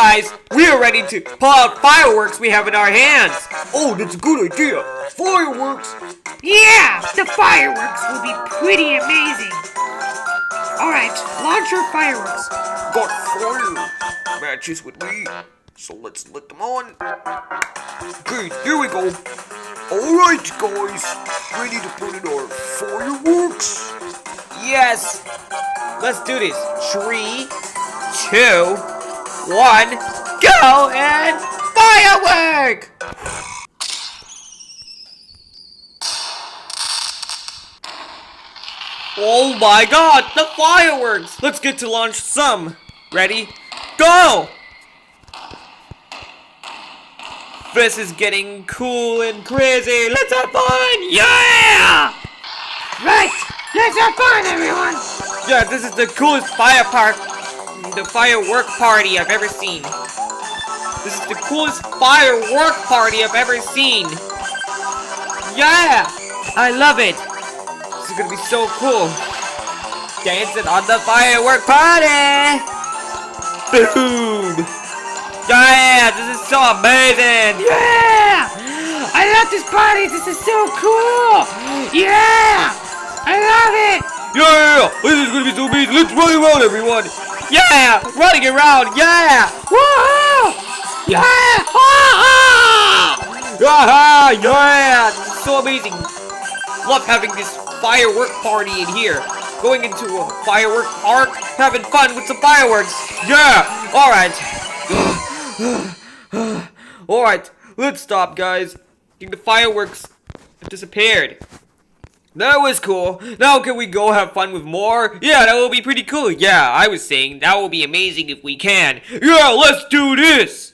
guys, we are ready to pull out fireworks we have in our hands. Oh, that's a good idea. Fireworks. Yeah, the fireworks will be pretty amazing. Alright, launch your fireworks. Got fire matches with me, so let's let them on. Okay, here we go. Alright, guys, ready to put in our fireworks? Yes, let's do this. 3, 2, 1, go and firework! Oh my god, the fireworks! Let's get to launch some. Ready? Go! This is getting cool and crazy. Let's have fun! Yeah! Right, let's have fun, everyone. Yeah, this is the coolest firework party I've ever seen. This is the coolest firework party I've ever seen. Yeah! I love it. This is gonna be so cool. Dancing on the firework party! Boom! Yeah! This is so amazing! Yeah! I love this party. This is so cool. Yeah! I love it. Yeah! This is gonna be so amazing! Let's run around, everyone! Yeah! Running around! Yeah! Woohoo! Yeah! Ah! Yeah! This is so amazing! Love having this firework party in here. Going into a firework park, having fun with some fireworks. Yeah! Alright. Alright, let's stop, guys. I think the fireworks have disappeared. That was cool. Now can we go have fun with more? Yeah, that will be pretty cool. Yeah, I was saying that will be amazing if we can. Yeah, let's do this!